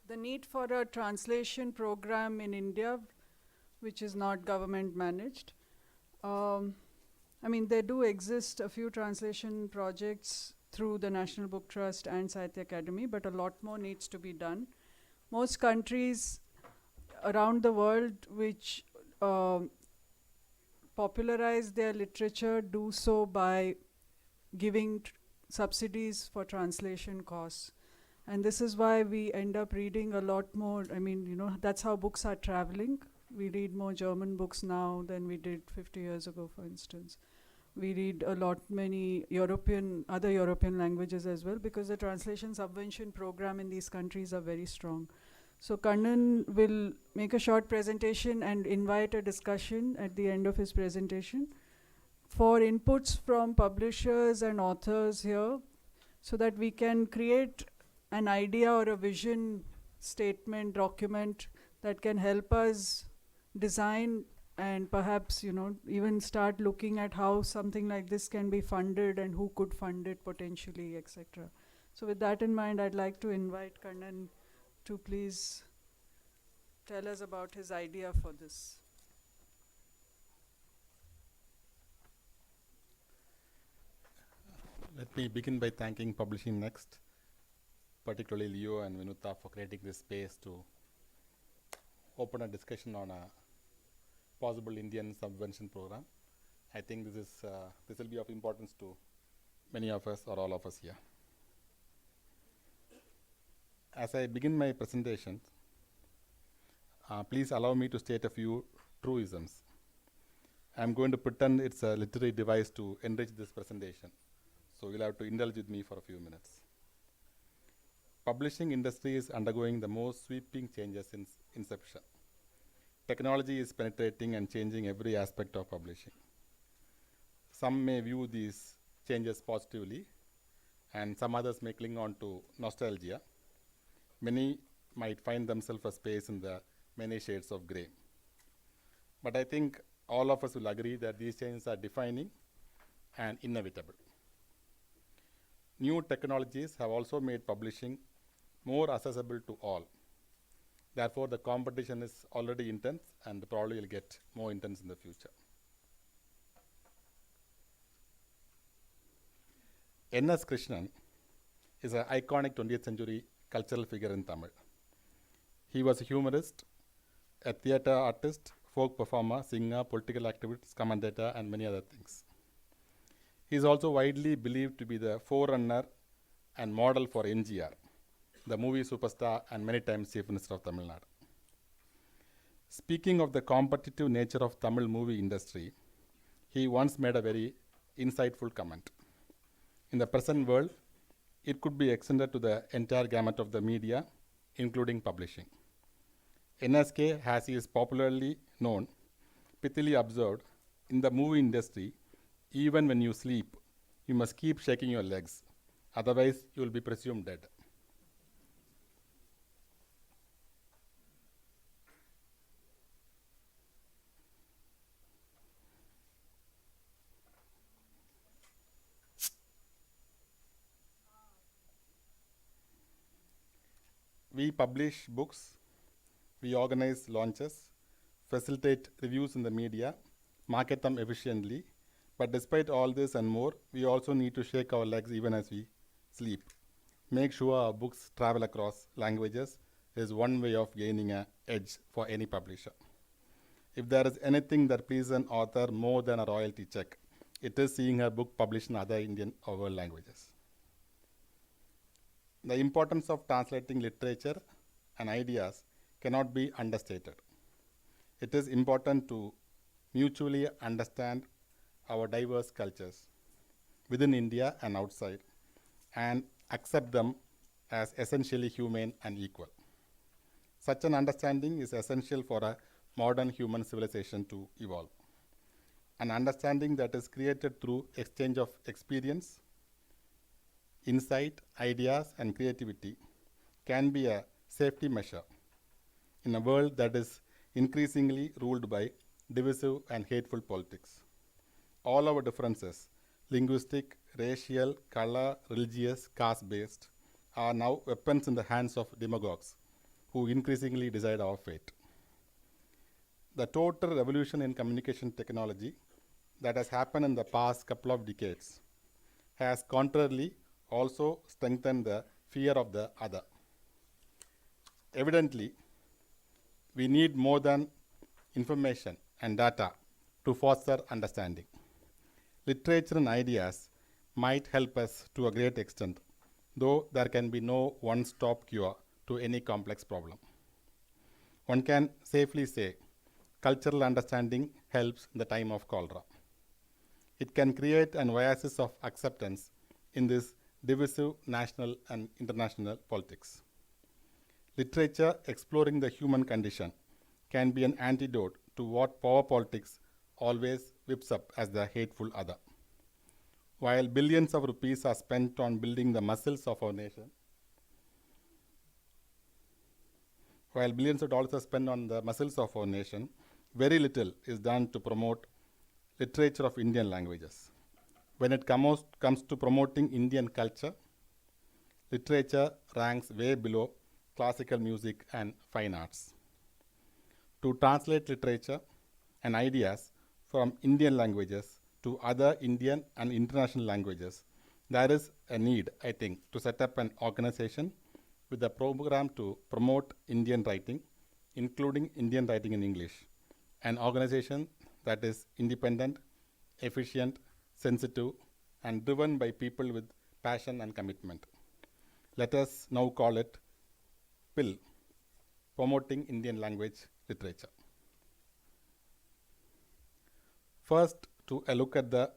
the need for a translation program in India, which is not government managed. I mean, there do exist a few translation projects through the National Book Trust and Sahitya Academy, but a lot more needs to be done. Most countries around the world which popularize their literature do so by giving subsidies for translation costs. And this is why we end up reading a lot more. I mean, you know, that's how books are traveling. We read more German books now than we did 50 years ago, for instance. We read a lot many other European languages as well, because the translation subvention program in these countries are very strong. So Kannan will make a short presentation and invite a discussion at the end of his presentation for inputs from publishers and authors here, so that we can create an idea or a vision statement document that can help us design and perhaps, you know, even start looking at how something like this can be funded and who could fund it potentially, etc. So with that in mind, I'd like to invite Kannan to please tell us about his idea for this. Let me begin by thanking Publishing Next, particularly Leo and Vinuta, for creating this space to open a discussion on a possible Indian subvention program. I think this will be of importance to many of us or all of us here. As I begin my presentation, please allow me to state a few truisms. I'm going to pretend it's a literary device to enrich this presentation, so you'll have to indulge with me for a few minutes. Publishing industry is undergoing the most sweeping changes since inception. Technology is penetrating and changing every aspect of publishing. Some may view these changes positively, and some others may cling on to nostalgia. Many might find themselves a space in the many shades of grey. But I think all of us will agree that these changes are defining and inevitable. New technologies have also made publishing more accessible to all. Therefore, the competition is already intense and probably will get more intense in the future. N.S. Krishnan is an iconic 20th century cultural figure in Tamil. He was a humorist, a theatre artist, folk performer, singer, political activist, commentator, and many other things. He is also widely believed to be the forerunner and model for NGR, the movie superstar and many times Chief Minister of Tamil Nadu. Speaking of the competitive nature of Tamil movie industry, he once made a very insightful comment. In the present world, it could be extended to the entire gamut of the media, including publishing. NSK, as he is popularly known, pithily observed, in the movie industry, even when you sleep, you must keep shaking your legs, otherwise you will be presumed dead. We publish books, we organize launches, facilitate reviews in the media, market them efficiently, but despite all this and more, we also need to shake our legs even as we sleep. Make sure our books travel across languages is one way of gaining an edge for any publisher. If there is anything that pleases an author more than a royalty check, it is seeing her book published in other Indian or world languages. The importance of translating literature and ideas cannot be understated. It is important to mutually understand our diverse cultures within India and outside, and accept them as essentially human and equal. Such an understanding is essential for a modern human civilization to evolve. An understanding that is created through exchange of experience, insight, ideas, and creativity can be a safety measure in a world that is increasingly ruled by divisive and hateful politics. All our differences, linguistic, racial, color, religious, caste-based, are now weapons in the hands of demagogues who increasingly decide our fate. The total revolution in communication technology that has happened in the past couple of decades has contrarily also strengthened the fear of the other. Evidently, we need more than information and data to foster understanding. Literature and ideas might help us to a great extent, though there can be no one-stop cure to any complex problem. One can safely say cultural understanding helps in the time of cholera. It can create an oasis of acceptance in this divisive national and international politics. Literature exploring the human condition can be an antidote to what power politics always whips up as the hateful other. While billions of rupees are spent on building the muscles of our nation, while billions of dollars are spent on the muscles of our nation, very little is done to promote literature of Indian languages. When it comes to promoting Indian culture, literature ranks way below classical music and fine arts. To translate literature and ideas from Indian languages to other Indian and international languages, there is a need, I think, to set up an organization with a program to promote Indian writing, including Indian writing in English, an organization that is independent, efficient, sensitive, and driven by people with passion and commitment. Let us now call it PIL, Promoting Indian Language Literature. First, to a look at the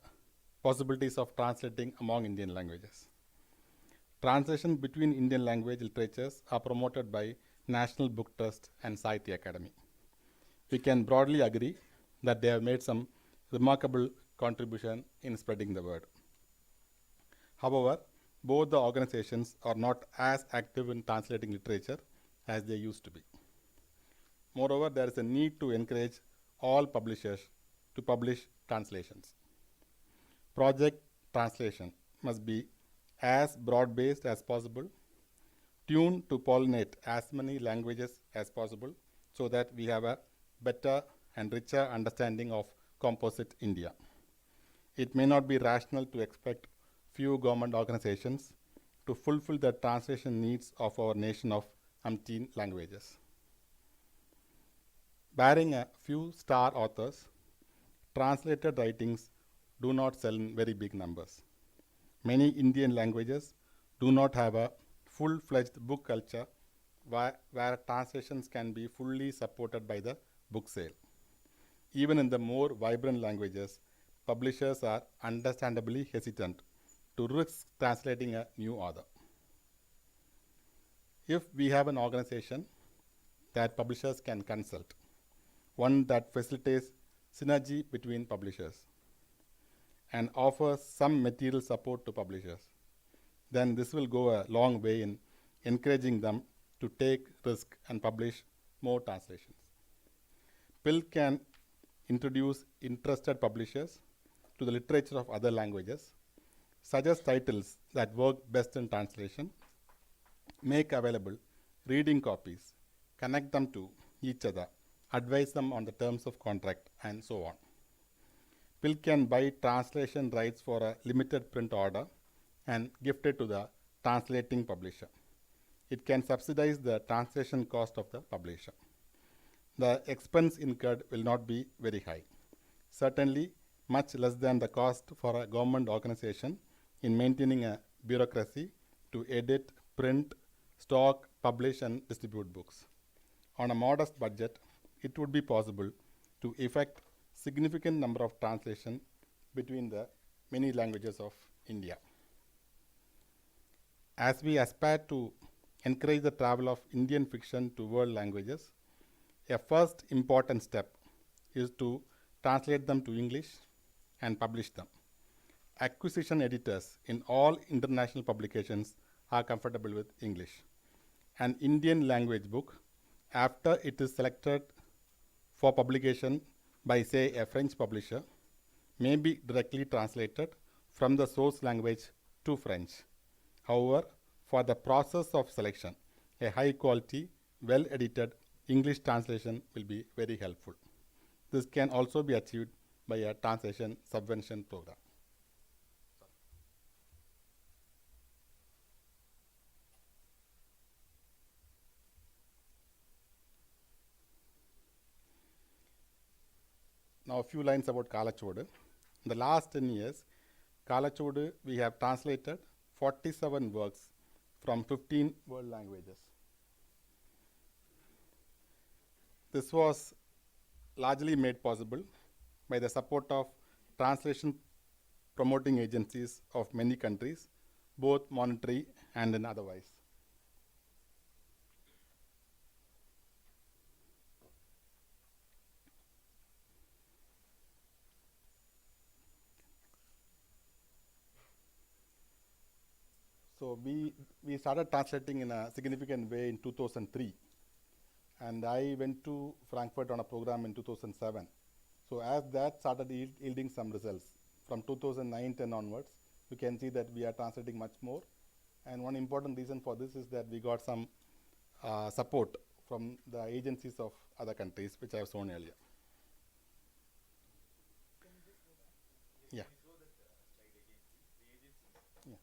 possibilities of translating among Indian languages. Translation between Indian language literatures are promoted by National Book Trust and Sahitya Academy. We can broadly agree that they have made some remarkable contribution in spreading the word. However, both the organizations are not as active in translating literature as they used to be. Moreover, there is a need to encourage all publishers to publish translations. Project Translation must be as broad-based as possible, tuned to pollinate as many languages as possible so that we have a better and richer understanding of composite India. It may not be rational to expect few government organizations to fulfill the translation needs of our nation of umpteen languages. Barring a few star authors, translated writings do not sell in very big numbers. Many Indian languages do not have a full-fledged book culture where translations can be fully supported by the book sale. Even in the more vibrant languages, publishers are understandably hesitant to risk translating a new author. If we have an organization that publishers can consult, one that facilitates synergy between publishers and offers some material support to publishers, then this will go a long way in encouraging them to take risk and publish more translations. PIL can introduce interested publishers to the literature of other languages, suggest titles that work best in translation, make available reading copies, connect them to each other, advise them on the terms of contract, and so on. PIL can buy translation rights for a limited print order and gift it to the translating publisher. It can subsidize the translation cost of the publisher. The expense incurred will not be very high, certainly much less than the cost for a government organization in maintaining a bureaucracy to edit, print, stock, publish, and distribute books. On a modest budget, it would be possible to effect significant number of translation between the many languages of India. As we aspire to encourage the travel of Indian fiction to world languages, a first important step is to translate them to English and publish them. Acquisition editors in all international publications are comfortable with English. An Indian language book, after it is selected for publication by, say, a French publisher, may be directly translated from the source language to French. However, For the process of selection, a high quality, well edited English translation will be very helpful. This can also be achieved by a translation subvention program. Now a few lines about Kalachodu. In the last 10 years, Kalachodu, we have translated 47 works from 15 world languages. This was largely made possible by the support of translation promoting agencies of many countries, both monetary and in otherwise. So we started translating in a significant way in 2003. And I went to Frankfurt on a program in 2007. So as that started yielding some results, from 2009-10 onwards, you can see that we are translating much more. And one important reason for this is that we got some support from the agencies of other countries, which I have shown earlier. Yeah. Yeah.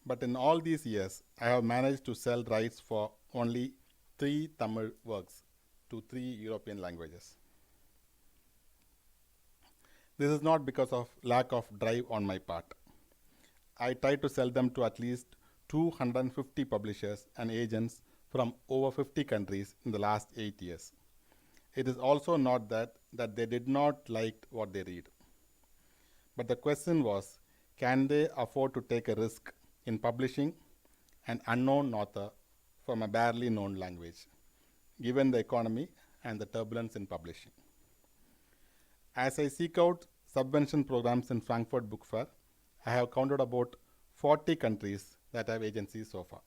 But in all these years, I have managed to sell rights for only 3 Tamil works to 3 European languages. This is not because of lack of drive on my part. I try to sell them to at least 250 publishers and agents from over 50 countries in the last 8 years. It is also not that they did not like what they read. But the question was, can they afford to take a risk in publishing an unknown author from a barely known language, given the economy and the turbulence in publishing? As I seek out subvention programs in Frankfurt Book Fair, I have counted about 40 countries that have agencies so far.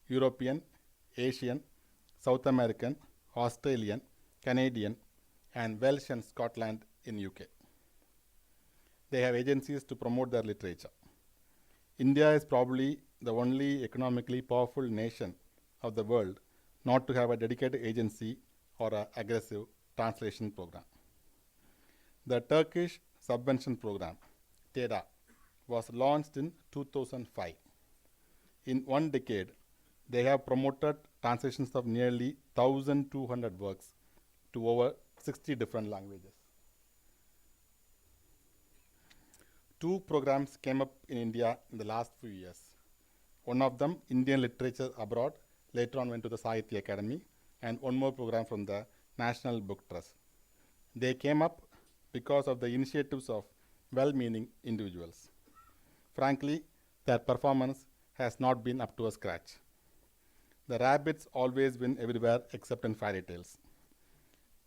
European, Asian, South American, Australian, Canadian, and Welsh and Scotland in UK. They have agencies to promote their literature. India is probably the only economically powerful nation of the world not to have a dedicated agency or an aggressive translation program. The Turkish subvention program, TEDA, was launched in 2005. In 1 decade, they have promoted translations of nearly 1,200 works to over 60 different languages. 2 programs came up in India in the last few years. One of them, Indian Literature Abroad, later on went to the Sahitya Academy, and one more program from the National Book Trust. They came up because of the initiatives of well-meaning individuals. Frankly, their performance has not been up to a scratch. The rabbits always win everywhere except in fairy tales.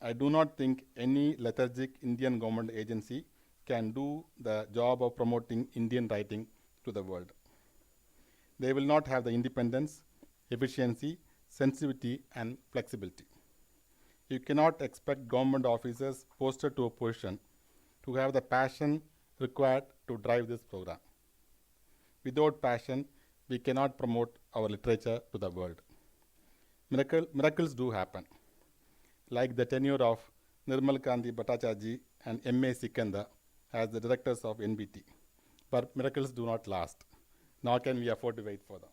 I do not think any lethargic Indian government agency can do the job of promoting Indian writing to the world. They will not have the independence, efficiency, sensitivity, and flexibility. You cannot expect government officers posted to a position to have the passion required to drive this program. Without passion, we cannot promote our literature to the world. Miracles do happen, like the tenure of Nirmal Kandi Bhattacharjee and M.A. Sikandar as the directors of NBT. But miracles do not last, nor can we afford to wait for them.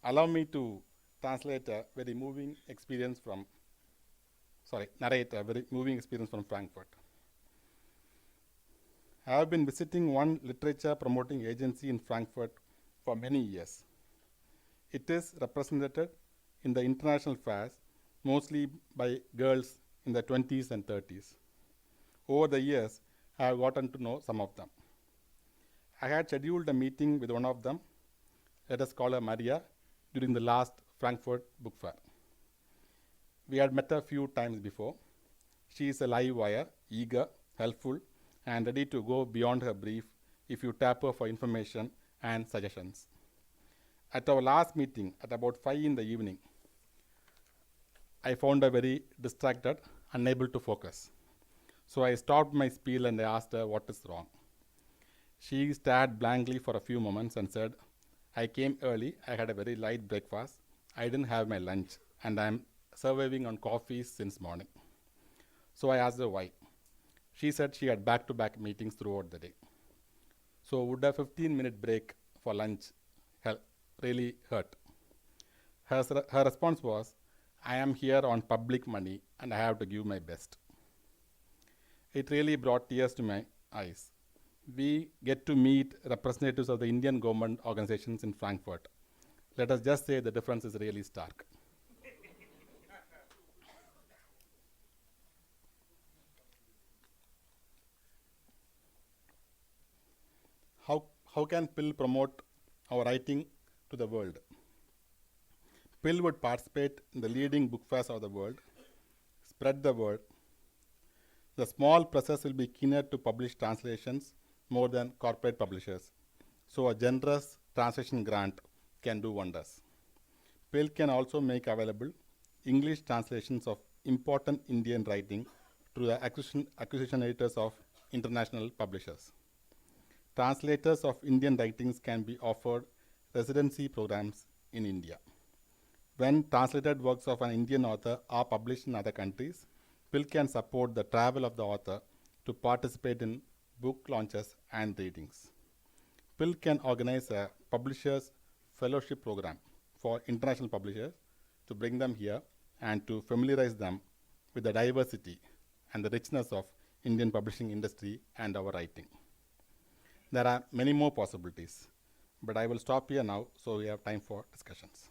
Allow me to translate a very moving experience from, narrate a very moving experience from Frankfurt. I have been visiting one literature promoting agency in Frankfurt for many years. It is represented in the international fairs mostly by girls in their 20s and 30s. Over the years, I have gotten to know some of them. I had scheduled a meeting with one of them, let us call her Maria, during the last Frankfurt Book Fair. We had met her a few times before. She is a live wire, eager, helpful, and ready to go beyond her brief if you tap her for information and suggestions. At our last meeting at about 5 in the evening, I found her very distracted, unable to focus. So I stopped my spiel and I asked her what is wrong. She stared blankly for a few moments and said, I came early, I had a very light breakfast, I didn't have my lunch, and I'm surviving on coffee since morning. So I asked her why. She said she had back-to-back meetings throughout the day. So would a 15-minute break for lunch really hurt? Her response was, I am here on public money and I have to give my best. It really brought tears to my eyes. We get to meet representatives of the Indian government organizations in Frankfurt. Let us just say the difference is really stark. How can PIL promote our writing to the world? PIL would participate in the leading book fairs of the world, spread the word. The small presses will be keener to publish translations more than corporate publishers. So a generous translation grant can do wonders. PIL can also make available English translations of important Indian writing to the acquisition editors of international publishers. Translators of Indian writings can be offered residency programs in India. When translated works of an Indian author are published in other countries, PIL can support the travel of the author to participate in book launches and readings. PIL can organize a publishers fellowship program for international publishers to bring them here and to familiarize them with the diversity and the richness of Indian publishing industry and our writing. There are many more possibilities, but I will stop here now so we have time for discussions.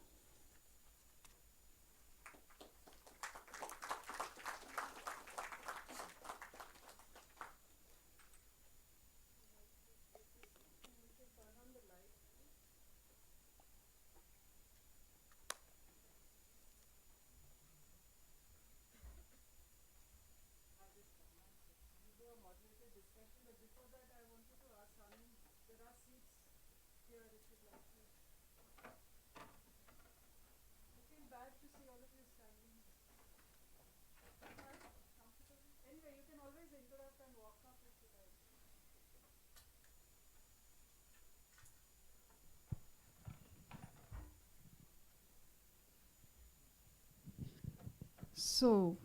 So,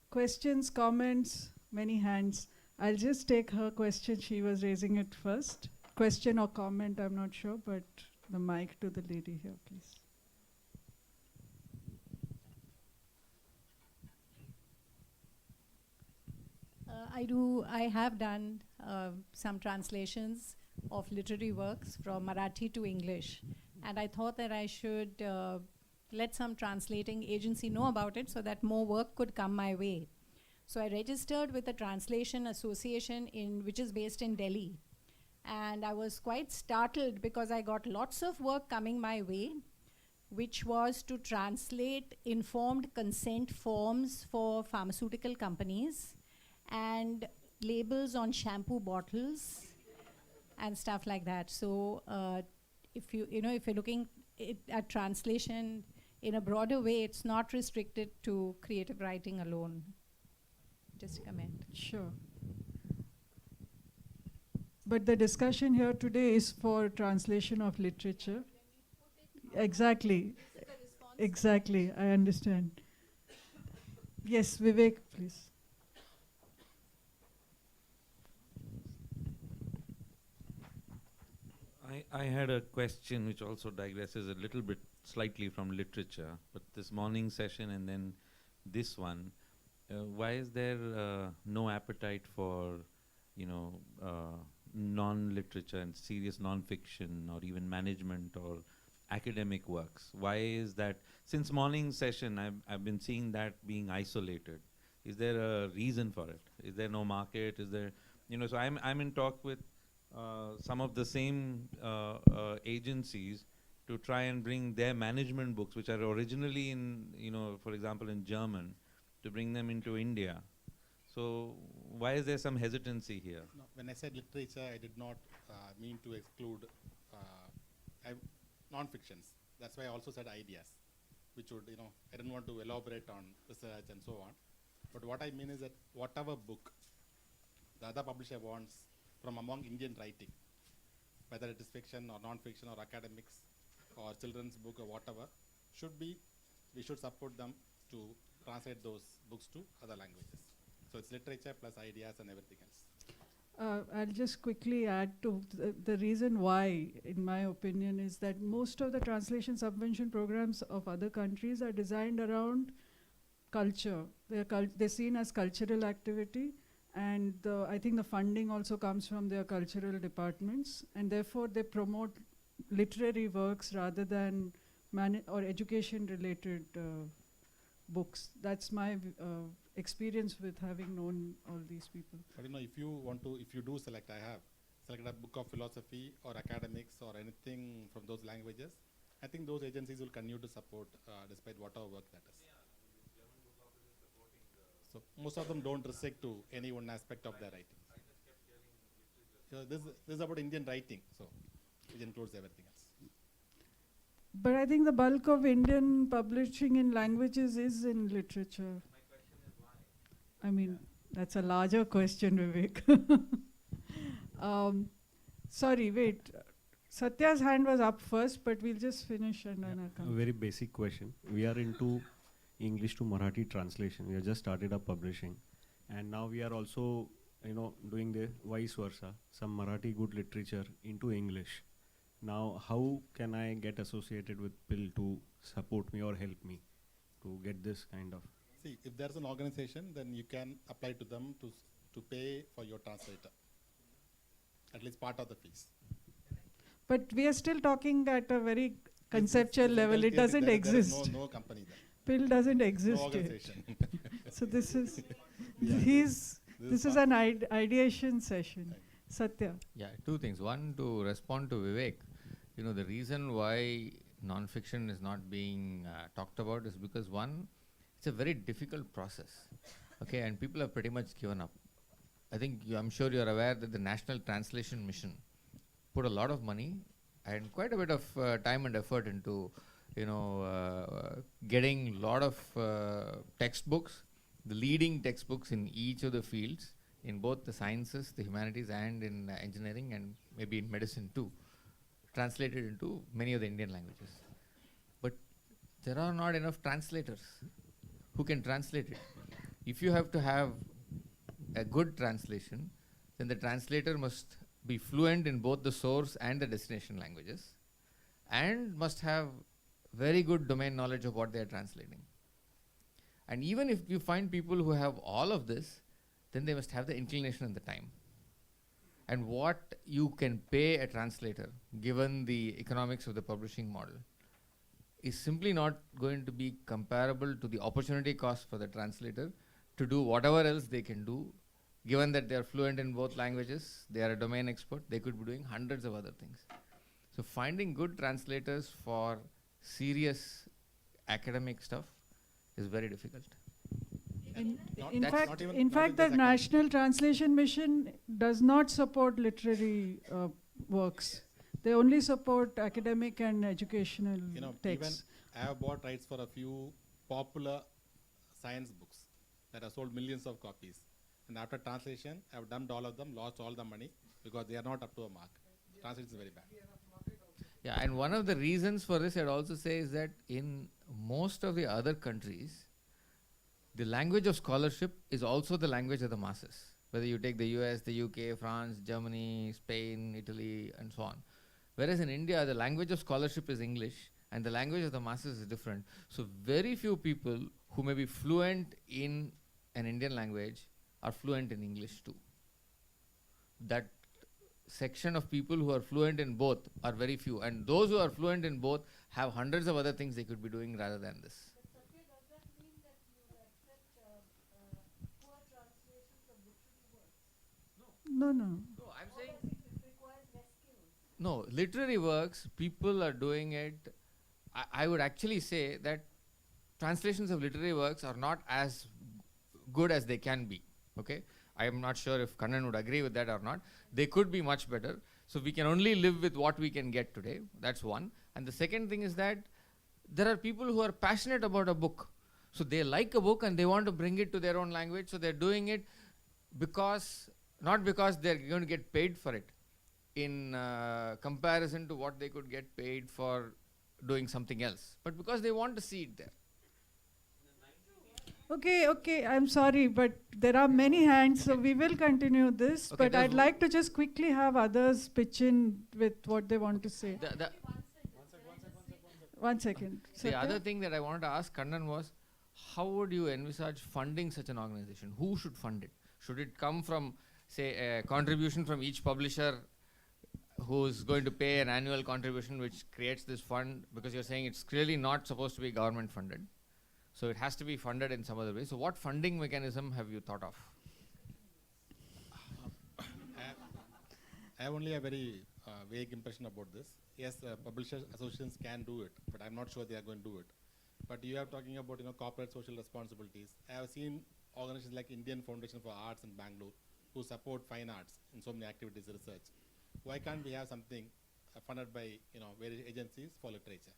questions, comments, many hands. I'll just take her question. She was raising it first. Question or comment, I'm not sure, but the mic to the lady here, please. I have done some translations of literary works from Marathi to English. And I thought that I should let some translating agency know about it so that more work could come my way. So I registered with the Translation Association which is based in Delhi. And I was quite startled because I got lots of work coming my way, which was to translate informed consent forms for pharmaceutical companies and labels on shampoo bottles and stuff like that. So if you're looking at translation in a broader way, it's not restricted to creative writing alone. Just a comment. Sure. But the discussion here today is for translation of literature. Exactly. Exactly, I understand. Yes, Vivek, please. I had a question which also digresses a little bit slightly from literature, but this morning session and then this one, why is there no appetite for, non-literature and serious non-fiction or even management or academic works? Why is that? Since morning session, I've been seeing that being isolated. Is there a reason for it? Is there no market? Is there, so I'm in talk with some of the same agencies to try and bring their management books, which are originally in, for example, in German, to bring them into India. So why is there some hesitancy here? No, when I said literature, I did not mean to exclude non-fictions. That's why I also said ideas, which would, I didn't want to elaborate on research and so on. But what I mean is that whatever book the other publisher wants from among Indian writing, whether it is fiction or non-fiction or academics or children's book or whatever, we should support them to translate those books to other languages. So it's literature plus ideas and everything else. I'll just quickly add to the reason why, in my opinion, is that most of the translation subvention programs of other countries are designed around culture. They're seen as cultural activity, and I think the funding also comes from their cultural departments, and therefore they promote literary works rather than or education-related books. That's my experience with having known all these people. But if you do select, I have selected a book of philosophy or academics or anything from those languages, I think those agencies will continue to support despite whatever work that is. So most of them don't restrict to any one aspect of their writing. So this is about Indian writing, so it includes everything else. But I think the bulk of Indian publishing in languages is in literature. My question is why? I mean, that's a larger question, Vivek. Sorry, wait. Satya's hand was up first, but we'll just finish and then I'll A come. very basic question. We are into English to Marathi translation. We have just started up publishing, and now we are also, doing the vice versa. Some Marathi good literature into English. Now, how can I get associated with PIL to support me or help me to get this kind of? See, if there's an organization, then you can apply to them to pay for your translator, at least part of the fees. But we are still talking at a very conceptual level. It doesn't exist. There is no company there. PIL doesn't exist No yet. organization. So this is, Yeah, this is an ideation session. Right. Satya. Yeah, two things. One, to respond to Vivek, the reason why non-fiction is not being talked about is because, one, it's a very difficult process, okay, and people have pretty much given up. I think I'm sure you're aware that the National Translation Mission put a lot of money and quite a bit of time and effort into, getting a lot of textbooks, the leading textbooks in each of the fields, in both the sciences, the humanities, and in engineering, and maybe in medicine too, translated into many of the Indian languages. But there are not enough translators who can translate it. If you have to have a good translation, then the translator must be fluent in both the source and the destination languages, and must have very good domain knowledge of what they are translating. And even if you find people who have all of this, then they must have the inclination and the time. And what you can pay a translator, given the economics of the publishing model, is simply not going to be comparable to the opportunity cost for the translator to do whatever else they can do. Given that they are fluent in both languages, they are a domain expert, they could be doing hundreds of other things. So finding good translators for serious academic stuff is very difficult. In Not fact, even- in not fact, in the this National Translation Mission does not support literary works. They only support academic and educational Even texts. I have bought rights for a few popular science books that have sold millions of copies. And after translation, I have dumped all of them, lost all the money because they are not up to a mark. Translation is very bad. Yeah, and one of the reasons for this, I'd also say, is that in most of the other countries, the language of scholarship is also the language of the masses. Whether you take the US, the UK, France, Germany, Spain, Italy, and so on. Whereas in India, the language of scholarship is English, and the language of the masses is different. So very few people who may be fluent in an Indian language are fluent in English too. That section of people who are fluent in both are very few, and those who are fluent in both have hundreds of other things they could be doing rather than this. No. No, I'm saying no, literary works, people are doing it. I would actually say that translations of literary works are not as good as they can be. Okay, I am not sure if Kannan would agree with that or not. They could be much better. So we can only live with what we can get today. That's one. And the second thing is that there are people who are passionate about a book. So they like a book and they want to bring it to their own language. So they're doing it not because they're going to get paid for it in comparison to what they could get paid for doing something else, but because they want to see it there. Okay, I'm sorry, but there are many hands, so we will continue this. Okay, But I'd like to just quickly have others pitch in with what they want to say. One second. The Satya? other thing that I wanted to ask Kannan was, how would you envisage funding such an organization? Who should fund it? Should it come from, say, a contribution from each publisher who's going to pay an annual contribution which creates this fund? Because you're saying it's clearly not supposed to be government funded. So it has to be funded in some other way. So what funding mechanism have you thought of? I have only a very vague impression about this. Yes, publishers associations can do it, but I'm not sure they are going to do it. But you are talking about corporate social responsibilities. I have seen organizations like Indian Foundation for Arts in Bangalore who support fine arts in so many activities and research. Why can't we have something funded by various agencies for literature?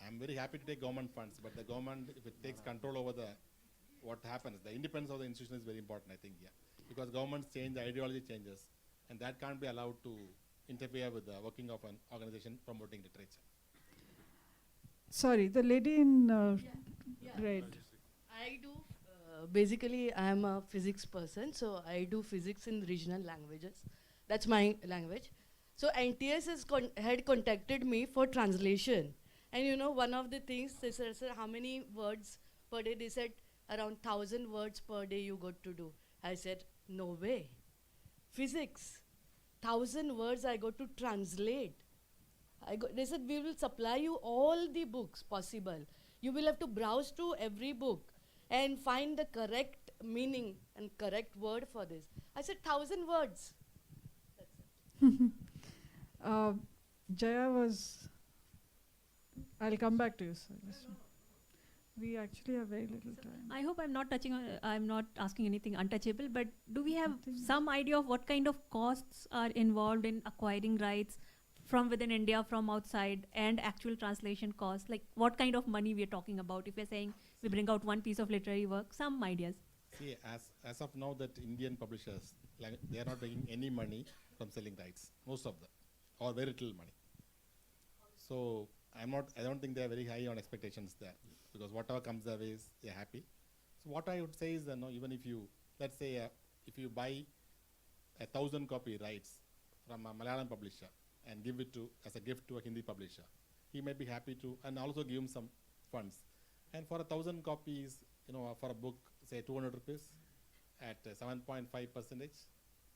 I'm very happy to take government funds, but the government, if it takes control over what happens, the independence of the institution is very important, I think, because governments change, the ideology changes, and that can't be allowed to interfere with the working of an organization promoting literature. Sorry, the lady in red. I do, basically I am a physics person, so I do physics in regional languages. That's my language. So NTS had contacted me for translation. And one of the things, they said, "Sir, how many words per day?" They said, "Around 1,000 words per day you got to do." I said, "No way. Physics, 1,000 words I got to translate." They said, "We will supply you all the books possible. You will have to browse through every book and find the correct meaning and correct word for this." I said, 1,000 words. Jaya was. I'll come back to you, sir. We actually have very little time. I hope I'm not touching on, I'm not asking anything untouchable, but do we have some idea of what kind of costs are involved in acquiring rights from within India, from outside, and actual translation costs? Like what kind of money we are talking about if we're saying we bring out one piece of literary work, some ideas. See, as of now, that Indian publishers, they are not making any money from selling rights, most of them, or very little money. So I don't think they are very high on expectations there, because whatever comes their way, they are happy. So what I would say is that even if you, let's say, if you buy 1,000 copy rights from a Malayalam publisher and give it as a gift to a Hindi publisher, he may be happy to, and also give him some funds. And for 1,000 copies, for a book, say 200 rupees at 7.5% is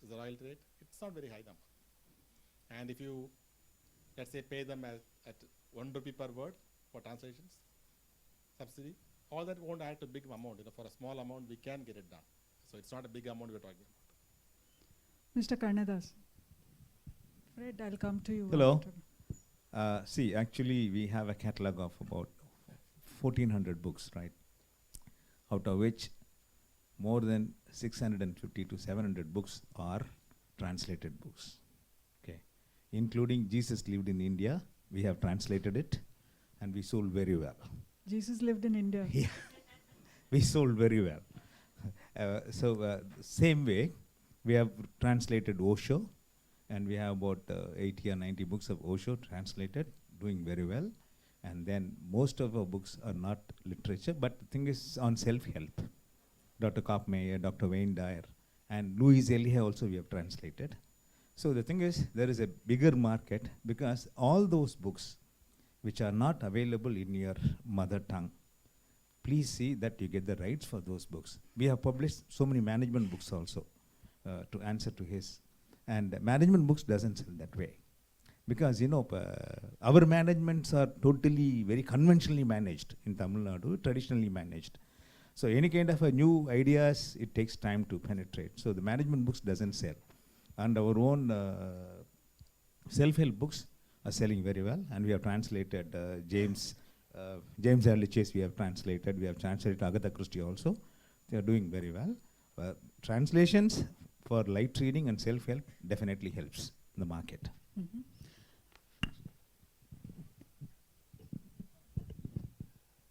the royalty rate. It's not very high number. And if you, let's say, pay them at 1 rupee per word for translations, subsidy, all that won't add to big amount. For a small amount, we can get it done. So it's not a big amount we're talking about. Mr. Karnadas. Fred, I'll come to you. Hello. See, actually, we have a catalog of about 1,400 books, right? Out of which more than 650 to 700 books are translated books, okay? Including Jesus Lived in India, we have translated it, and we sold very well. Jesus lived in India. Yeah, we sold very well. Same way, we have translated Osho, and we have about 80 or 90 books of Osho translated, doing very well. And then most of our books are not literature, but the thing is on self-help. Dr. Koppmeyer, Dr. Wayne Dyer, and Louise Elia also we have translated. So the thing is, there is a bigger market because all those books which are not available in your mother tongue, please see that you get the rights for those books. We have published so many management books also to answer to his. And management books doesn't sell that way. Because our managements are totally very conventionally managed in Tamil Nadu, traditionally managed. So any kind of a new ideas, it takes time to penetrate. So the management books doesn't sell. And our own self-help books are selling very well. And we have translated James James Early Chase we have translated. We have translated Agatha Christie also. They are doing very well. Translations for light reading and self-help definitely helps in the market. Mm-hmm.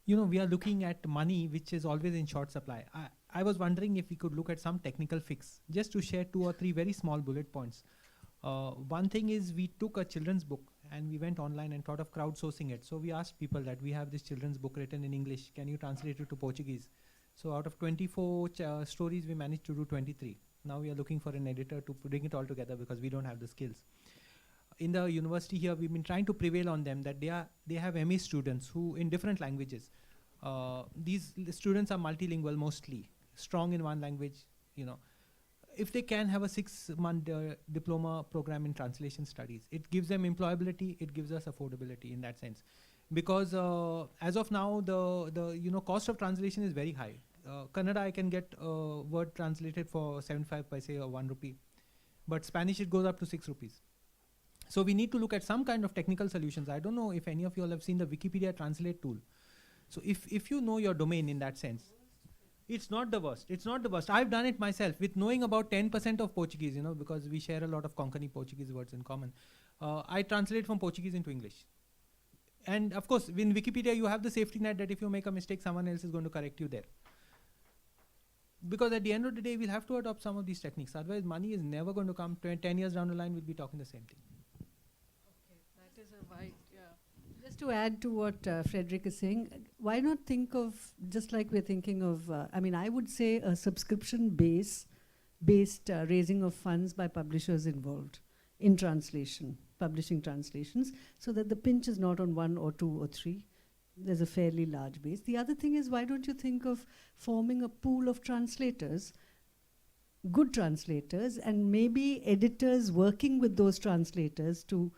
You know, we are looking at money which is always in short supply. I was wondering if we could look at some technical fix, just to share 2 or 3 very small bullet points. One thing is we took a children's book and we went online and thought of crowdsourcing it. So we asked people that we have this children's book written in English, can you translate it to Portuguese? So out of 24 stories, we managed to do 23. Now we are looking for an editor to bring it all together because we don't have the skills. In the university here, we've been trying to prevail on them that they have MA students who in different languages. These students are multilingual mostly, strong in one language, you know. If they can have a 6-month diploma program in translation studies, it gives them employability, it gives us affordability in that sense. Because as of now, the cost of translation is very high. Kannada, I can get a word translated for 75 paise or 1 rupee. But Spanish, it goes up to 6 rupees. So we need to look at some kind of technical solutions. I don't know if any of you all have seen the Wikipedia Translate tool. So if you know your domain in that sense, it's not the worst. It's not the worst. I've done it myself with knowing about 10% of Portuguese, you know, because we share a lot of Konkani Portuguese words in common. I translate from Portuguese into English. And of course, in Wikipedia, you have the safety net that if you make a mistake, someone else is going to correct you there. Because at the end of the day, we'll have to adopt some of these techniques. Otherwise, money is never going to come. 10 years down the line, we'll be talking the same thing. Okay, that is a wide, yeah. Just to add to what Frederick is saying, why not think of, just like we're thinking of, I would say a subscription-based raising of funds by publishers involved in translation, publishing translations, so that the pinch is not on 1 or 2 or 3. There's a fairly large base. The other thing is, why don't you think of forming a pool of translators, good translators, and maybe editors working with those translators to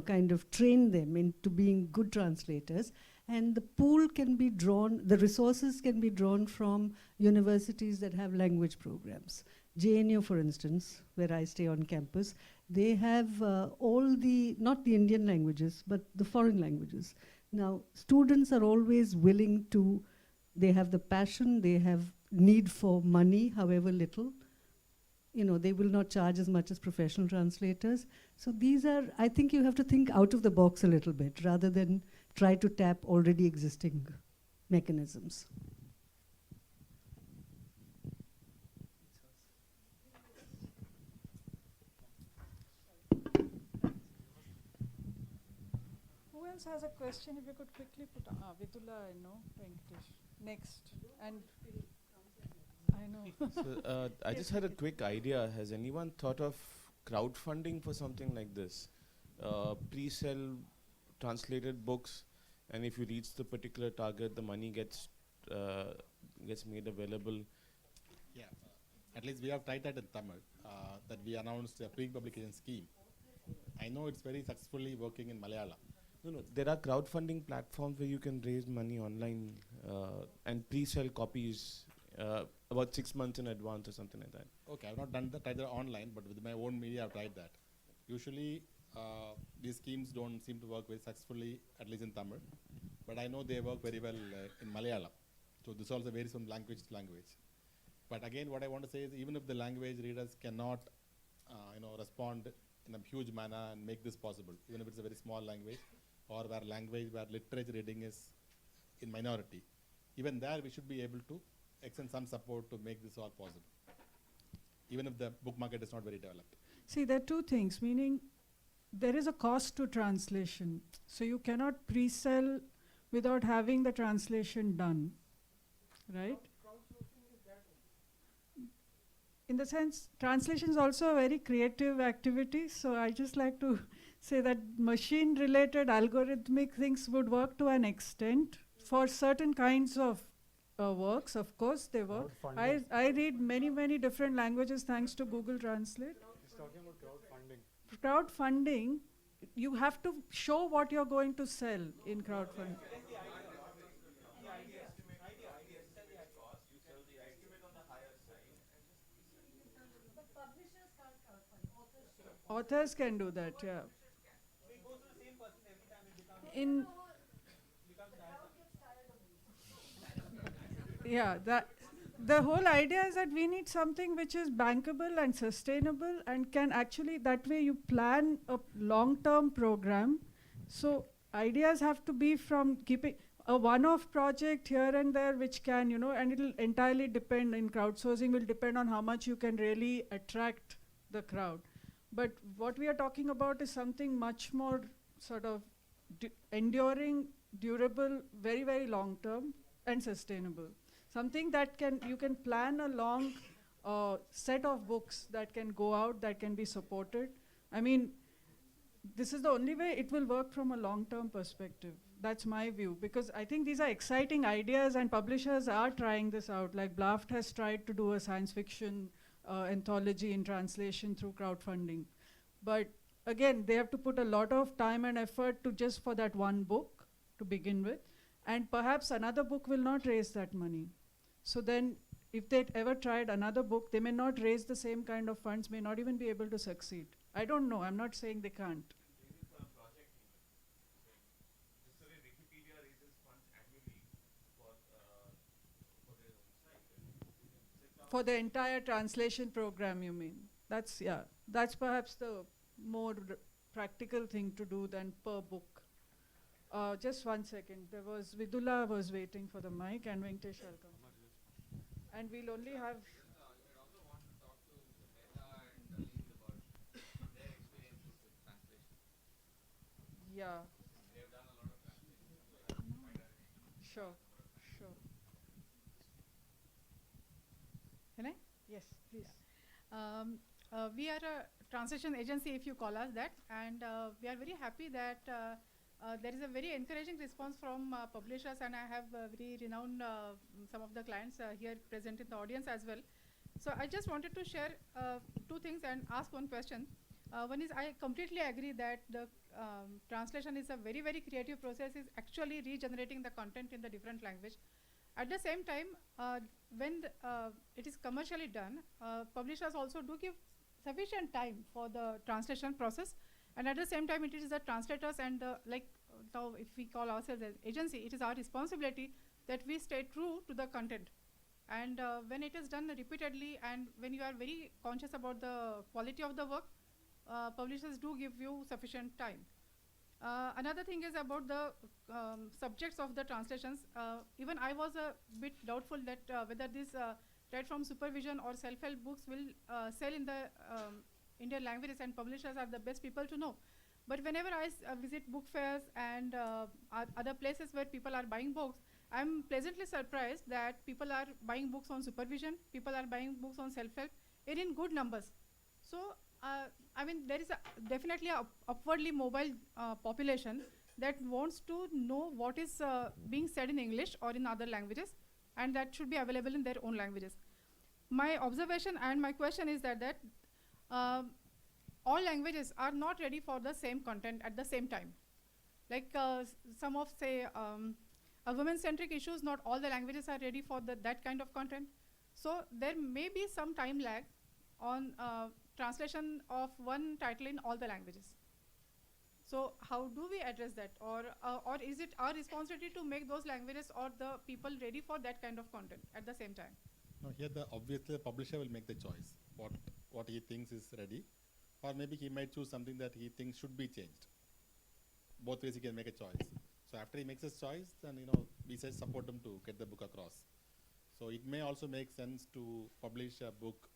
kind of train them into being good translators. And the pool can be drawn, the resources can be drawn from universities that have language programs. JNU, for instance, where I stay on campus, they have all the, not the Indian languages, but the foreign languages. Now, students are always willing to, they have the passion, they have need for money, however little. They will not charge as much as professional translators. So these are, I think you have to think out of the box a little bit rather than try to tap already existing mechanisms. Who else has a question? If you could quickly put, Vidula, Venkatesh. Next. And I know. So, I just had a quick idea. Has anyone thought of crowdfunding for something like this? Pre-sell translated books, and if you reach the particular target, the money gets made available. Yeah, at least we have tried that in Tamil, that we announced a pre-publication scheme. I know it's very successfully working in Malayalam. No, there are crowdfunding platforms where you can raise money online and pre-sell copies about 6 months in advance or something like that. Okay, I've not done that either online, but with my own media, I've tried that. Usually, these schemes don't seem to work very successfully, at least in Tamil. But I know they work very well in Malayalam. So this also varies from language to language. But again, what I want to say is, even if the language readers cannot, respond in a huge manner and make this possible, even if it's a very small language, or where literature reading is in minority, even there we should be able to extend some support to make this all possible, even if the book market is not very developed. See, there are two things, meaning there is a cost to translation. So you cannot pre-sell without having the translation done, right? In the sense, translation is also a very creative activity. So I just like to say that machine-related algorithmic things would work to an extent for certain kinds of works. Of course, they work. I read many different languages thanks to Google Translate. He's talking about crowdfunding. Crowdfunding, you have to show what you're going to sell in crowdfunding. Authors can do that, yeah. Yeah, that the whole idea is that we need something which is bankable and sustainable and can actually, that way you plan a long-term program. So ideas have to be from keeping a one-off project here and there which can, and it'll entirely depend, in crowdsourcing will depend on how much you can really attract the crowd. But what we are talking about is something much more sort of enduring, durable, very, very long-term and sustainable. Something that you can plan a long set of books that can go out, that can be supported. I mean, this is the only way it will work from a long-term perspective. That's my view, because I think these are exciting ideas and publishers are trying this out. Like Blaft has tried to do a science fiction anthology in translation through crowdfunding. But again, they have to put a lot of time and effort to just for that one book to begin with. And perhaps another book will not raise that money. So then if they'd ever tried another book, they may not raise the same kind of funds, may not even be able to succeed. I don't know, I'm not saying they can't. For the entire translation program, you mean? That's, yeah, that's perhaps the more practical thing to do than per book. Just 1 second. There was Vidula was waiting for the mic, and Venkatesh will come. And we'll only have. Yeah. Sure, sure. Can I? Yes, please. We are a translation agency, if you call us that, and we are very happy that there is a very encouraging response from publishers, and I have very renowned some of the clients here present in the audience as well. So I just wanted to share two things and ask one question. One is, I completely agree that the translation is a very, very creative process, is actually regenerating the content in the different language. At the same time, when it is commercially done, publishers also do give sufficient time for the translation process, and at the same time it is the translators and now if we call ourselves as agency, it is our responsibility that we stay true to the content. And when it is done repeatedly and when you are very conscious about the quality of the work, publishers do give you sufficient time. Another thing is about the subjects of the translations. Even I was a bit doubtful that whether this read from supervision or self-help books will sell in the Indian languages, and publishers are the best people to know. But whenever I visit book fairs and other places where people are buying books, I'm pleasantly surprised that people are buying books on supervision, people are buying books on self-help, and in good numbers. So, I mean, there is definitely a upwardly mobile population that wants to know what is being said in English or in other languages, and that should be available in their own languages. My observation and my question is that all languages are not ready for the same content at the same time. Like some of, say, a women-centric issues, not all the languages are ready for that kind of content. So there may be some time lag on translation of one title in all the languages. So how do we address that? Or is it our responsibility to make those languages or the people ready for that kind of content at the same time? No, here obviously the publisher will make the choice, what he thinks is ready, or maybe he might choose something that he thinks should be changed. Both ways he can make a choice. So after he makes his choice, then we say support him to get the book across. So it may also make sense to publish a book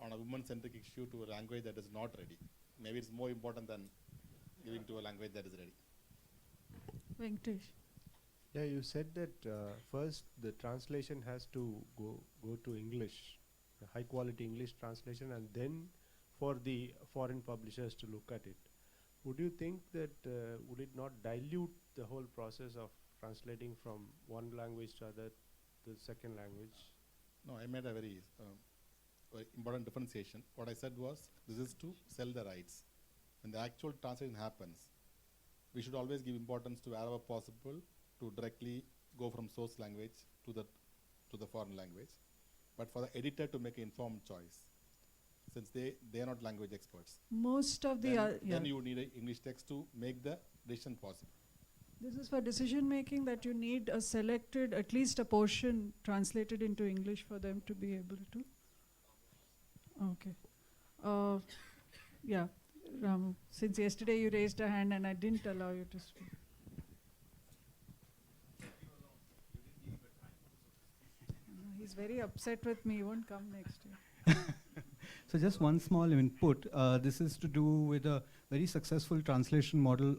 on a woman-centric issue to a language that is not ready. Maybe it's more important than giving to a language that is ready. Venkatesh. Yeah, you said that first the translation has to go to English, high quality English translation, and then for the foreign publishers to look at it. Would you think that would it not dilute the whole process of translating from one language to the second language? No, I made a very important differentiation. What I said was, this is to sell the rights. When the actual translation happens, we should always give importance to wherever possible to directly go from source language to the foreign language, but for the editor to make an informed choice, since they are not language experts. Most of the then you need an English text to make the decision possible. This is for decision making, that you need a selected, at least a portion translated into English for them to be able to. Okay. Yeah, Ramu, since yesterday you raised a hand and I didn't allow you to speak. He's very upset with me, he won't come next year. So just one small input. This is to do with a very successful translation model,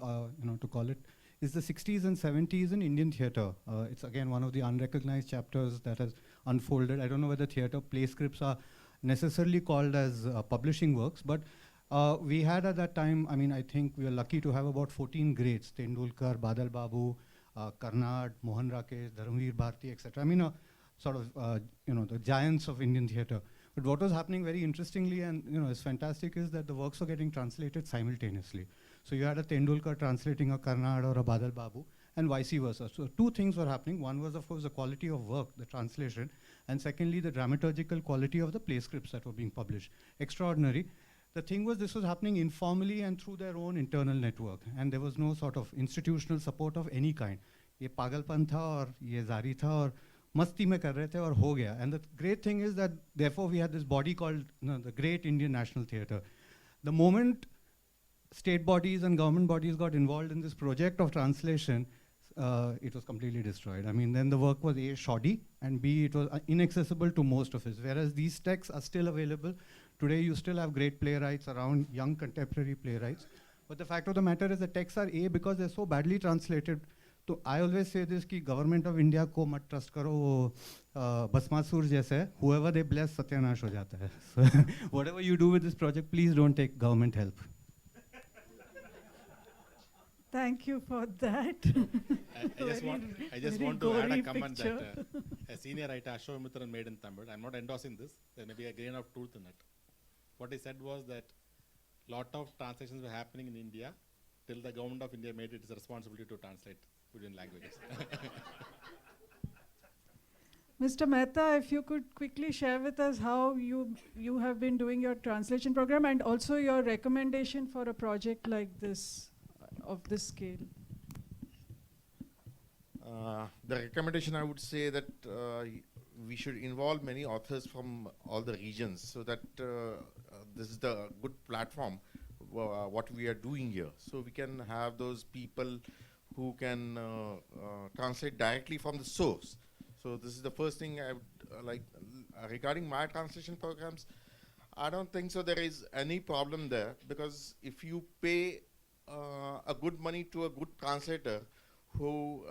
to call it, is the 60s and 70s in Indian theatre. It's again one of the unrecognized chapters that has unfolded. I don't know whether theatre play scripts are necessarily called as publishing works, but we had at that time, I think we are lucky to have about 14 greats, Tendulkar, Badal Babu, Karnad, Mohan Rakesh, Dharamveer Bharti, etc. Sort of, the giants of Indian theatre. But what was happening very interestingly and is fantastic is that the works were getting translated simultaneously. So you had a Tendulkar translating a Karnad or a Badal Babu and vice versa. So two things were happening. One was, of course, the quality of work, the translation, and secondly, the dramaturgical quality of the play scripts that were being published. Extraordinary. The thing was, this was happening informally and through their own internal network, and there was no sort of institutional support of any kind. Ye pagalpan tha aur ye zari tha aur masti mein kar rahe the aur ho gaya. And the great thing is that therefore we had this body called the Great Indian National Theatre. The moment state bodies and government bodies got involved in this project of translation, it was completely destroyed. Then the work was A, shoddy, and B, it was inaccessible to most of us. Whereas these texts are still available. Today you still have great playwrights around, young contemporary playwrights. But the fact of the matter is the texts are A, because they're so badly translated. So I always say this, ki government of India ko mat trust karo, wo Bhasmasur jaisa hai. Whoever they bless, satyanash ho jata hai. So whatever you do with this project, please don't take government help. Thank you for that. I just want to add a comment that a senior writer, Ashok made in Tamil. I'm not endorsing this. There may be a grain of truth in it. What he said was that lot of translations were happening in India till the government of India made it its responsibility to translate within languages. Mr. Mehta, if you could quickly share with us how you have been doing your translation program and also your recommendation for a project like this, of this scale. The recommendation, I would say that we should involve many authors from all the regions, so that this is the good platform what we are doing here. So we can have those people who can translate directly from the source. So this is the first thing I would like. Regarding my translation programs, I don't think so there is any problem there, because if you pay a good money to a good translator who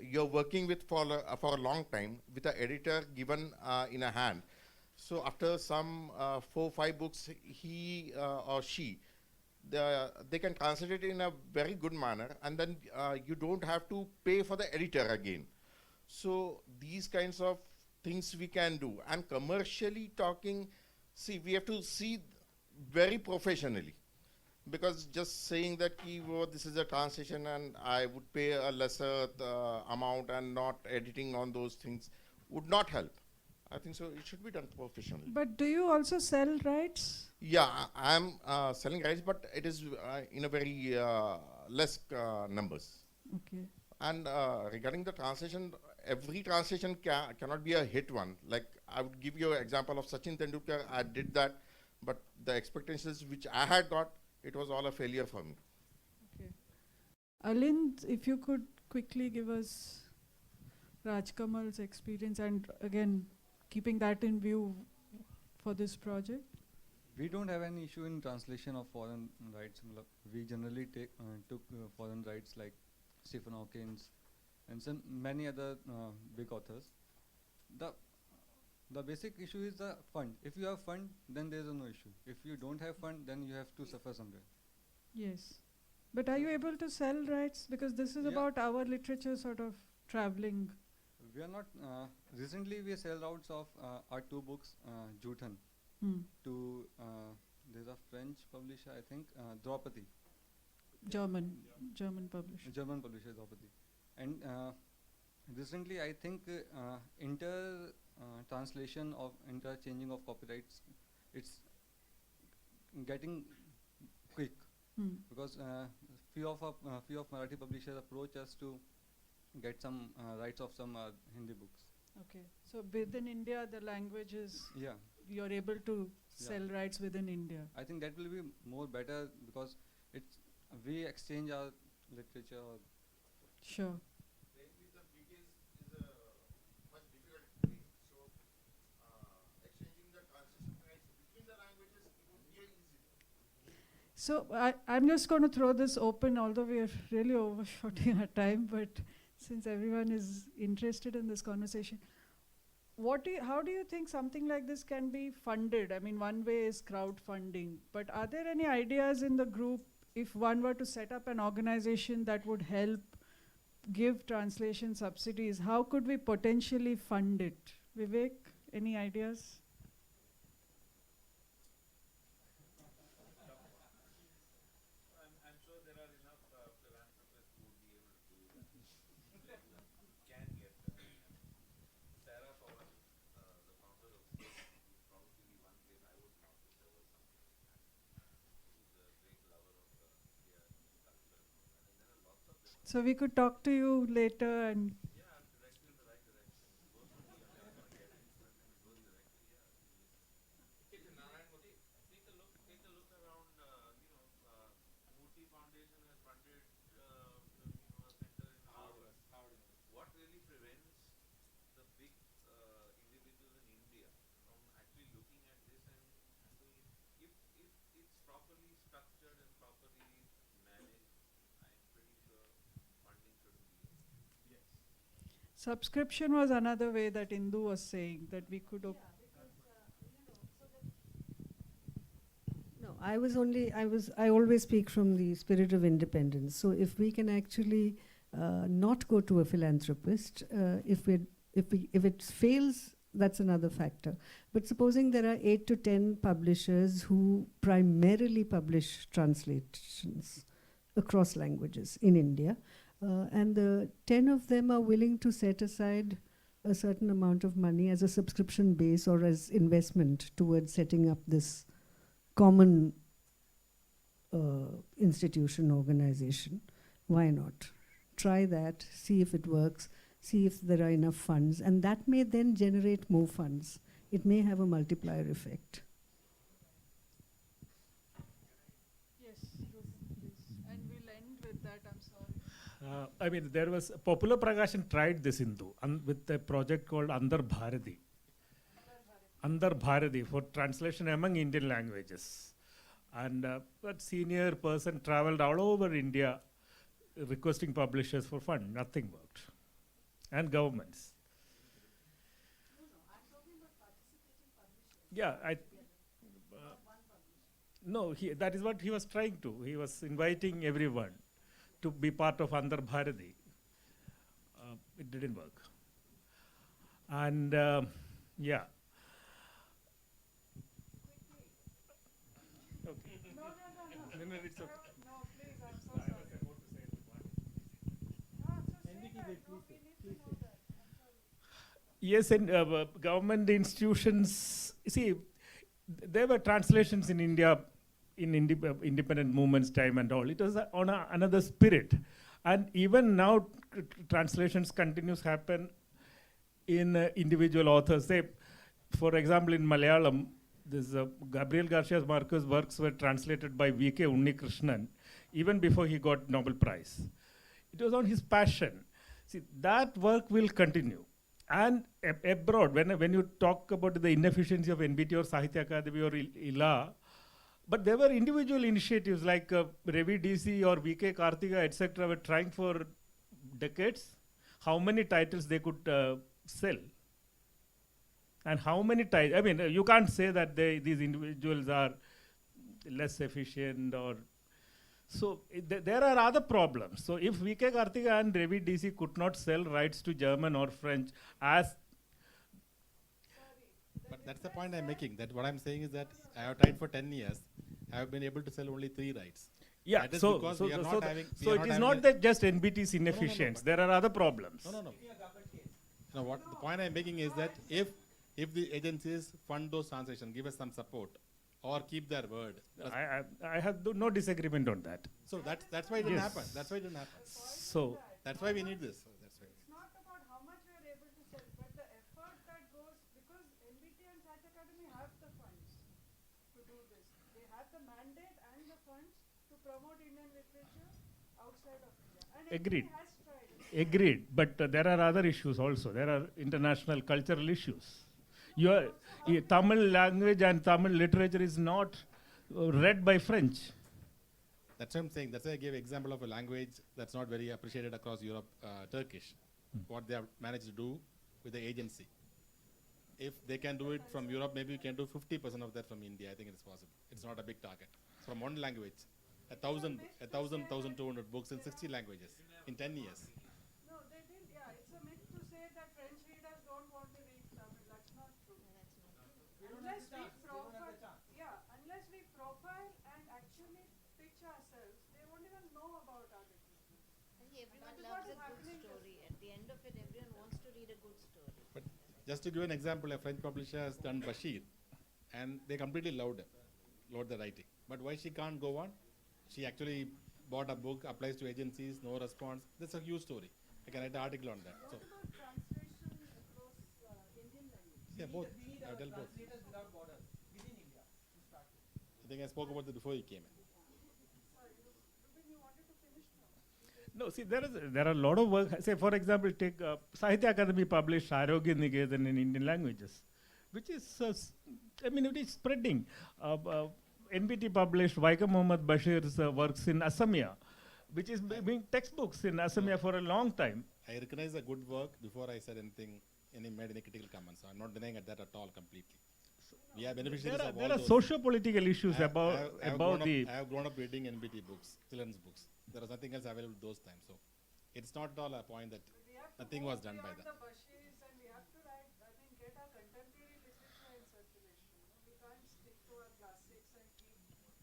you're working with for a long time, with an editor given in a hand. So after some 4 or 5 books, he or she, they can translate it in a very good manner, and then you don't have to pay for the editor again. So these kinds of things we can do. And commercially talking, see, we have to see very professionally. Because just saying that this is a translation and I would pay a lesser amount and not editing on those things would not help. I think so it should be done professionally. But do you also sell rights? Yeah, I am selling rights, but it is in a very less numbers. Okay. And regarding the translation, every translation cannot be a hit one. Like I would give you an example of Sachin Tendulkar. I did that, but the expectations which I had got, it was all a failure for me. Okay. Alind, if you could quickly give us Rajkamal's experience, and again, keeping that in view for this project. We don't have any issue in translation of foreign rights. We generally took foreign rights like Stephen Hawkins and some many other big authors. The basic issue is the fund. If you have fund, then there is no issue. If you don't have fund, then you have to suffer somewhere. Yes. But are you able to sell rights? Because this is about our literature sort of traveling. We are not, recently we sell outs of our 2 books, Juthan, to, there's a French publisher, I think, Draupadi. German publisher. German publisher, Draupadi. And recently I think translation of interchanging of copyrights, it's getting quick because few of Marathi publishers approach us to get some rights of some Hindi books. Okay. So within India, the language is, Yeah. you're able to sell rights within India. I think that will be more better because it's we exchange our literature. Or Sure. So I'm just going to throw this open, although we are really overshooting our time, but since everyone is interested in this conversation, how do you think something like this can be funded? I mean, one way is crowdfunding, but are there any ideas in the group if one were to set up an organization that would help give translation subsidies? How could we potentially fund it? Vivek, any ideas? I'm sure there are enough philanthropists who would be able to do that. Can get Sarah Pawan, the founder of this, would probably be one place I would not if there was something like that. Who's a great lover of India and culture and all that. And there are lots of them. So we could talk to you later and Direct you in the right direction. Goes to the other one, get it, but then it goes directly, Take a look around, Murthy Foundation has funded, a center in Harvard. What really prevents the big individuals in India from actually looking at this and doing it? If it's properly structured and properly managed, I'm pretty sure funding shouldn't be an issue. Yes. subscription was another way that Indu was saying that we could. No, I always speak from the spirit of independence. So if we can actually not go to a philanthropist, if it fails, that's another factor. But supposing there are 8 to 10 publishers who primarily publish translations across languages in India, and the 10 of them are willing to set aside a certain amount of money as a subscription base or as investment towards setting up this common institution, organization, why not? Try that, see if it works, see if there are enough funds, and that may then generate more funds. It may have a multiplier effect. Yes, please. And we'll end with that, I'm sorry. I mean, there was Popular Prakashan tried this Hindu with a project called Underbody. Underbody for translation among Indian languages. And that senior person traveled all over India requesting publishers for fund. Nothing worked. And governments. Yeah, no, that is what he was trying to. He was inviting everyone to be part of Underbody. It didn't work. And yeah. Okay. No, it's okay. No, please, I'm so sorry. Yes, and government institutions, see, there were translations in India in independent movements time and all. It was on another spirit. And even now, translations continues happen in individual authors. Say, for example, in Malayalam, this Gabriel Garcia Marquez' works were translated by V.K. Unnikrishnan even before he got Nobel Prize. It was on his passion. See, that work will continue. And abroad, when you talk about the inefficiency of NBT or Sahitya Akademi or ILA, but there were individual initiatives like Ravi DC or VK Karthika, etc. were trying for decades how many titles they could sell. And how many titles, I mean, you can't say that these individuals are less efficient or, so there are other problems. So if VK Karthika and Ravi DC could not sell rights to German or French as... But that's the point I'm making, that what I'm saying is that I have tried for 10 years, I have been able to sell only 3 rights. Yeah, so it is not that just NBT's inefficiency, there are other problems. No, what the point I'm making is that if the agencies fund those translations, give us some support, or keep their word. I have no disagreement on that. So that's why it didn't Yes. happen. That's why it didn't happen. So That's why we need this. So that's why. It's not about how much we are able to sell, but the effort that goes, because NBT and Sach Academy have the funds to do this. They have the mandate and the funds to promote Indian literature outside of India. And agreed. NBT has tried. Agreed. But there are other issues also. There are international cultural issues. Tamil language and Tamil literature is not read by French. That's what I'm saying. That's why I gave example of a language that's not very appreciated across Europe, Turkish. What they have managed to do with the agency. If they can do it from Europe, maybe we can do 50% of that from India. I think it's possible. It's not a big target. From one language, 1,200 books in 60 languages in 10 years. No, they didn't. Yeah, it's a myth to say that French readers don't want to read Tamil. That's not true. Unless we profile and actually pitch ourselves, they won't even know about our literature. Everyone loves a good story. At the end of it, everyone wants to read a good story. But just to give an example, a French publisher has done Bashir, and they completely loved the writing. But why she can't go on? She actually bought a book, applies to agencies, no response. That's a huge story. I can write an article on that. So, Translation across Indian language. yeah, both. I've dealt both. I think I spoke about it before you came in. No, see, there are a lot of work. Say, for example, take Sahitya Akademi published Arogya Niketan in Indian languages, which is, it is spreading. NBT published Vaikam Muhammad Bashir's works in Assamia, which is being textbooks in Assamia for a long time. I recognize the good work before I said anything, made any critical comments. So I'm not denying that at all completely. We are beneficiaries of all There are those. socio-political issues I about the. I have grown up reading NBT books, children's books. There was nothing else available those times. So it's not at all a point that nothing was done by them. The Bashirs, and we have to write, get our contemporary literature in circulation. We can't stick to our classics and keep.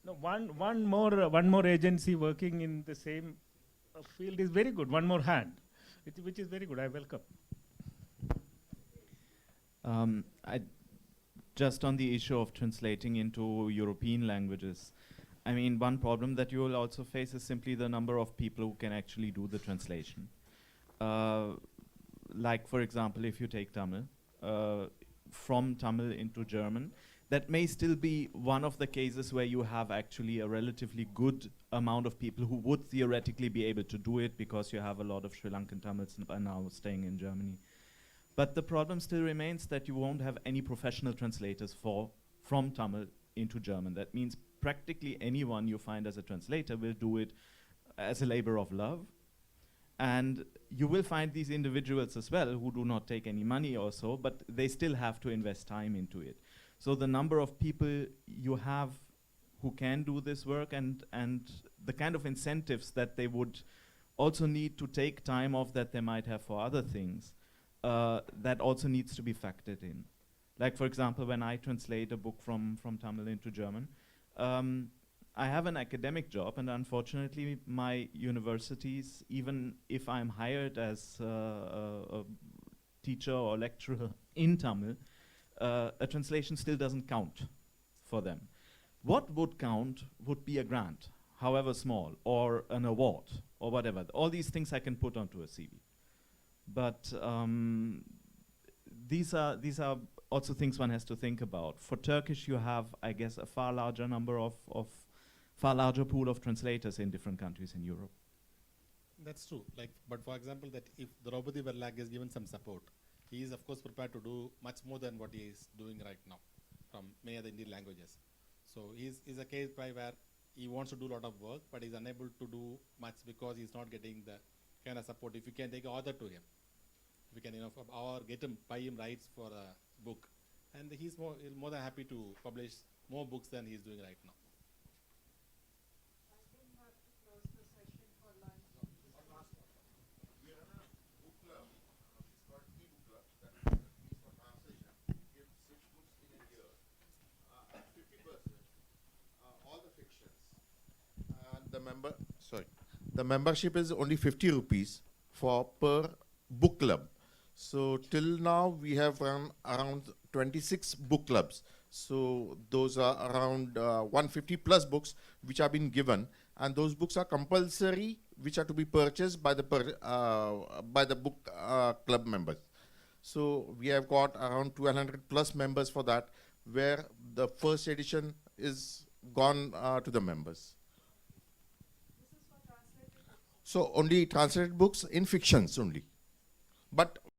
No, one more agency working in the same field is very good. One more hand, which is very good. I welcome. Just on the issue of translating into European languages, I mean, one problem that you will also face is simply the number of people who can actually do the translation. Like, for example, if you take Tamil, from Tamil into German, that may still be one of the cases where you have actually a relatively good amount of people who would theoretically be able to do it, because you have a lot of Sri Lankan Tamils now staying in Germany. But the problem still remains that you won't have any professional translators from Tamil into German. That means practically anyone you find as a translator will do it as a labor of love. And you will find these individuals as well who do not take any money or so, but they still have to invest time into it. So the number of people you have who can do this work and the kind of incentives that they would also need to take time off that they might have for other things, that also needs to be factored in. Like, for example, when I translate a book from Tamil into German, I have an academic job, and unfortunately my universities, even if I'm hired as a teacher or lecturer in Tamil, a translation still doesn't count for them. What would count would be a grant, however small, or an award, or whatever. All these things I can put onto a CV. But these are also things one has to think about. For Turkish, you have, I guess, a far larger pool of translators in different countries in Europe. That's true. But for example, that if Draupadi Verlag is given some support, he is of course prepared to do much more than what he is doing right now from many other Indian languages. So he's a case by where he wants to do a lot of work, but he's unable to do much because he's not getting the kind of support. If you can take an author to him, if you can, or buy him rights for a book, and he's more than happy to publish more books than he's doing right now. The membership is only 50 rupees per book club. So till now we have run around 26 book clubs So those are around 150 plus books which have been given, and those books are compulsory, which are to be purchased by the book club members. So we have got around 1,200 plus members for that, where the first edition is gone to the members. So only translated books in fictions only. But